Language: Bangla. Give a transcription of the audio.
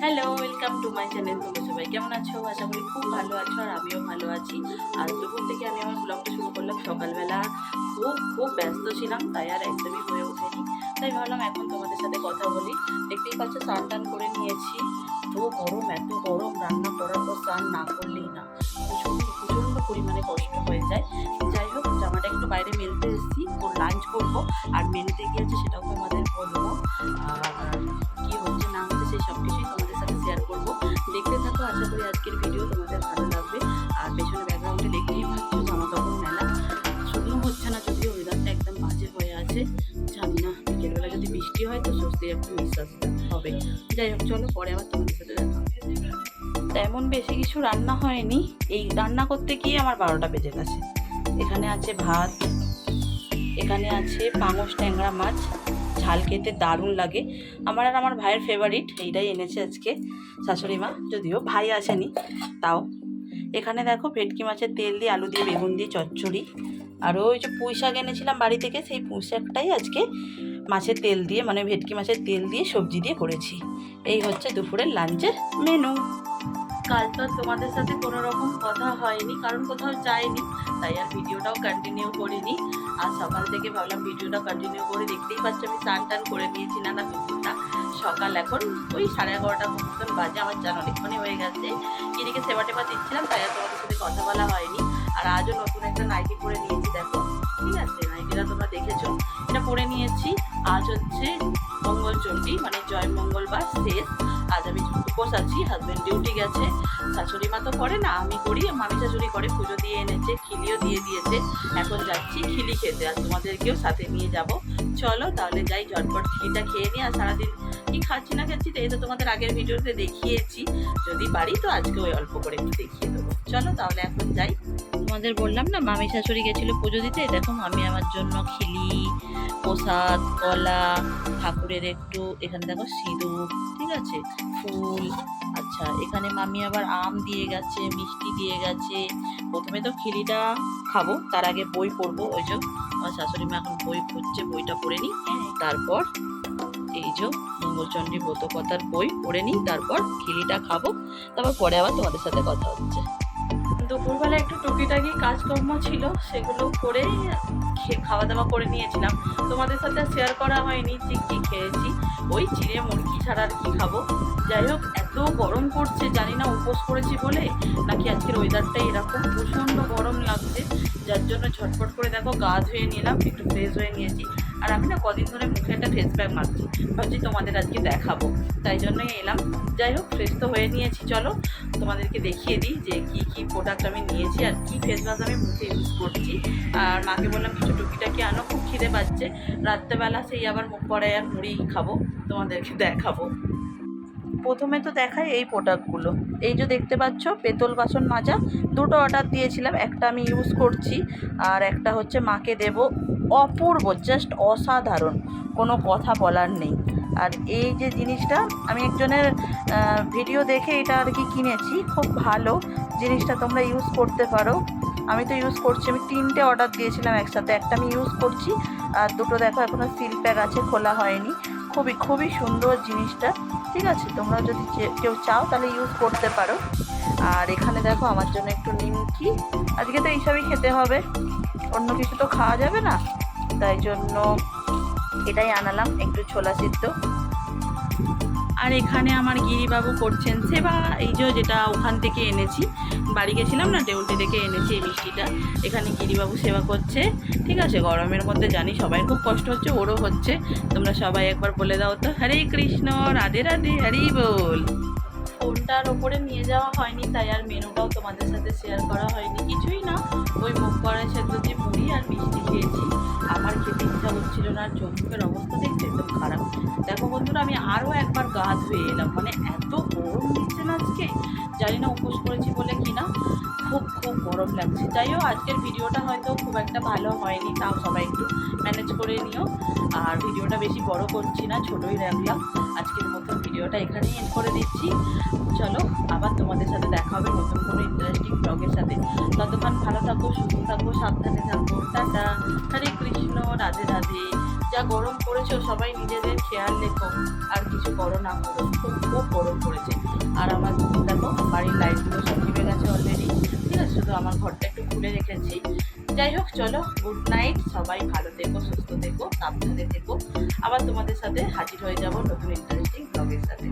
Hello, welcome to my channel. তোমরা সবাই কেমন আছো? আশা করি খুব ভালো আছো, আর আমিও ভালো আছি। আজ দুপুর থেকে আমি আমার ব্লগটা শুরু করলাম। সকালবেলা খুব ব্যস্ত ছিলাম, তাই আর একদমই হয়ে ওঠেনি। তাই ভাবলাম এখন তোমাদের সাথে কথা বলি। দেখতেই পাচ্ছ, স্নান টান করে নিয়েছি। এত গরম, রান্না করার পর স্নান না করলেই না। প্রচণ্ড পরিমাণে কষ্ট হয়ে যায়। যাই হোক, জামাটা একটু বাইরে মেলতে এসেছি, ওর লাঞ্চ করবো। আর মেলতে গিয়েছে সেটাও তোমাদের বলবো। আর কি হচ্ছে না হচ্ছে সেই সব কিছুই তোমাদের সাথে শেয়ার করবো। দেখতে থাকো, আশা করি আজকের ভিডিও তোমাদের ভালো লাগবে। আর পেছনে ব্যাকগ্রাউন্ডে দেখতেই পাচ্ছ জামা কাপড় মেলা। শুকনো হচ্ছে না, যদিও ওয়েদারটা একদম বাজে হয়ে আছে। জানি না বিকেলবেলা যদি বৃষ্টি হয় তো স্বস্তি একটু নিঃশ্বাস হবে। যাই হোক, চলো পরে আবার তোমাদের সাথে দেখা। তেমন বেশি কিছু রান্না হয়নি। এই রান্না করতে গিয়ে আমার 12টা বেজে গেছে। এখানে আছে ভাত, এখানে আছে পাঙস ট্যাংরা মাছ, ঝাল খেতে দারুণ লাগে। আমার আর আমার ভাইয়ের ফেভারিট, এইটাই এনেছে আজকে শাশুড়ি মা, যদিও ভাই আসেনি তাও। এখানে দেখো ভেটকি মাছের তেল দিয়ে আলু দিয়ে বেগুন দিয়ে চচ্চড়ি। আর ওই যে পুঁই শাক এনেছিলাম বাড়ি থেকে, সেই পুঁই শাকটাই আজকে মাছের তেল দিয়ে, মানে ভেটকি মাছের তেল দিয়ে সবজি দিয়ে করেছি। এই হচ্ছে দুপুরের লাঞ্চের মেনু। কাল তো তোমাদের সাথে কোনো রকম কথা হয়নি, কারণ কোথাও যাইনি, তাই আর ভিডিওটাও কন্টিনিউ করিনি। আর সকাল থেকে ভাবলাম ভিডিওটা কন্টিনিউ করে। দেখতেই পাচ্ছ আমি স্নান টান করে নিয়েছি, না দুপুরটা সকাল এখন ওই 11:30 মতন বাজে। আমার চান অনেকক্ষণই হয়ে গেছে। এদিকে সেবা টেবা দিচ্ছিলাম, তাই আর তোমাদের সাথে কথা বলা হয়নি। আর আজও নতুন একটা নাইটি পরে নিয়েছি, দেখো ঠিক আছে, নাইটিটা তোমরা দেখেছো। এটা পরে নিয়েছি। আজ হচ্ছে মঙ্গলচণ্ডী, মানে জয় মঙ্গলবার শেষ। আজ আমি উপোস আছি, হাজব্যান্ড ডিউটি গেছে। শাশুড়ি মা তো করে না, আমি করি। মামি শাশুড়ি করে, পুজো দিয়ে এনেছে, খিলিও দিয়ে দিয়েছে। এখন যাচ্ছি খিলি খেতে, আর তোমাদেরকেও সাথে নিয়ে যাব। চলো তাহলে যাই, ঝটপট খিলিটা খেয়ে নিই। আর সারাদিন কি খাচ্ছি না খাচ্ছি তো এই তো তোমাদের আগের ভিডিওতে দেখিয়েছি। যদি পারি তো আজকে ওই অল্প করে একটু দেখিয়ে দেবো। চলো তাহলে এখন যাই। তোমাদের বললাম না মামি শাশুড়ি গেছিলো পুজো দিতে। দেখো মামি আমার জন্য খিলি, প্রসাদ, কলা, ঠাকুরের একটু, এখানে দেখো সিঁদুর, ঠিক আছে, ফুল। আচ্ছা, এখানে মামি আবার আম দিয়ে গেছে, মিষ্টি দিয়ে গেছে। প্রথমে তো খিলিটা খাবো, তার আগে বই পড়বো। ওই যে আমার শাশুড়ি মা এখন বই পড়ছে, বইটা পড়ে নিই। তারপর এই যে মঙ্গলচণ্ডী ব্রতকথার বই পড়ে নিই, তারপর খিলিটা খাবো। তারপর পরে আবার তোমাদের সাথে কথা হচ্ছে। দুপুরবেলা একটু টুকিটাকি কাজকর্ম ছিল, সেগুলো করে খাওয়া দাওয়া করে নিয়েছিলাম। তোমাদের সাথে শেয়ার করা হয়নি যে কী খেয়েছি। ওই চিড়ে মুরগি ছাড়া আর কী খাবো। যাই হোক, এত গরম পড়ছে, জানি না উপোস করেছি বলে নাকি আজকের ওয়েদারটাই এরকম, প্রচণ্ড গরম লাগছে। যার জন্য ঝটপট করে দেখো গা ধুয়ে নিলাম, একটু ফ্রেশ হয়ে নিয়েছি। আর আমি না কদিন ধরে মুখে একটা ফেস প্যাক মারছি, ভাবছি তোমাদের আজকে দেখাবো, তাই জন্যই এলাম। যাই হোক, ফ্রেশ তো হয়ে নিয়েছি। চলো তোমাদেরকে দেখিয়ে দিই যে কী কী প্রোডাক্ট আমি নিয়েছি আর কী ফেস ওয়াশ আমি মুখে ইউজ করছি। আর মাকে বললাম কিছু টুকিটাকি আনো, খুব খিদে পাচ্ছে। রাত্রেবেলা সেই আবার মুখ কড়াই আর মুড়ি খাবো, তোমাদেরকে দেখাবো। প্রথমে তো দেখাই এই প্রোডাক্টগুলো। এই যে দেখতে পাচ্ছ পেতল বাসন মাজা, দুটো অর্ডার দিয়েছিলাম। একটা আমি ইউজ করছি, আর একটা হচ্ছে মাকে দেব। অপূর্ব, জাস্ট অসাধারণ, কোনো কথা বলার নেই। আর এই যে জিনিসটা আমি একজনের ভিডিও দেখে এটা আর কি কিনেছি, খুব ভালো জিনিসটা, তোমরা ইউজ করতে পারো। আমি তো ইউজ করছি, আমি 3টে অর্ডার দিয়েছিলাম একসাথে। একটা আমি ইউজ করছি, আর দুটো দেখো এখনও সিল প্যাক আছে, খোলা হয়নি। খুবই খুবই সুন্দর জিনিসটা, ঠিক আছে। তোমরা যদি কেউ চাও তাহলে ইউজ করতে পারো। আর এখানে দেখো আমার জন্য একটু নিমকি, আজকে তো এইসবই খেতে হবে, অন্য কিছু তো খাওয়া যাবে না, তাই জন্য এটাই আনালাম, একটু ছোলা সিদ্ধ। আর এখানে আমার গিরিবাবু করছেন সেবা। এই যে যেটা ওখান থেকে এনেছি, বাড়ি গেছিলাম না, টেউলটি থেকে এনেছি এই মিষ্টিটা। এখানে গিরিবাবু সেবা করছে, ঠিক আছে। গরমের মধ্যে জানি সবাই খুব কষ্ট হচ্ছে, ওরও হচ্ছে। তোমরা সবাই একবার বলে দাও তো, হরে কৃষ্ণ, রাধে রাধে, হরি বল। ফোনটার ওপরে নিয়ে যাওয়া হয়নি, তাই আর মেনুটাও তোমাদের সাথে শেয়ার করা হয়নি। কিছুই না, ওই মুখ কড়াই সেদ্ধ দিয়ে মুড়ি আর মিষ্টি খেয়েছি। আমার খেতে ইচ্ছা হচ্ছিল না, আর চোখের অবস্থা দেখতে একদম খারাপ। দেখো বন্ধুরা, আমি আরও একবার গা ধুয়ে এলাম, মানে এত গরম দিচ্ছে না আজকে। জানি না উপোস করেছি বলে কি না, খুব খুব গরম লাগছে। যাই হোক, আজকের ভিডিওটা হয়তো খুব একটা ভালো হয়নি, তাও সবাই একটু ম্যানেজ করে নিও। আর ভিডিওটা বেশি বড় করছি না, ছোটোই রাখলাম। আজকের মতো ভিডিওটা এখানেই এন্ড করে দিচ্ছি। চলো আবার তোমাদের সাথে দেখা হবে নতুন কোনো ইন্টারেস্টিং ব্লগের সাথে। ততক্ষণ ভালো থাকো, সুস্থ থাকো, সাবধানে থাকো। টাটা, হরে কৃষ্ণ, রাধে রাধে। যা গরম পড়েছে সবাই নিজেদের খেয়াল রেখো, আর কিছু করো না করো, খুব খুব গরম পড়েছে। আর আমার দেখো বাড়ির লাইটগুলো সব নিভে গেছে অলরেডি, ঠিক আছে, শুধু আমার ঘরটা একটু খুলে রেখেছি। যাই হোক, চলো, গুড নাইট, সবাই ভালো থেকো, সুস্থ থেকো, সাবধানে থেকো। আবার তোমাদের সাথে হাজির হয়ে যাব নতুন ইন্টারেস্টিং ব্লগের সাথে।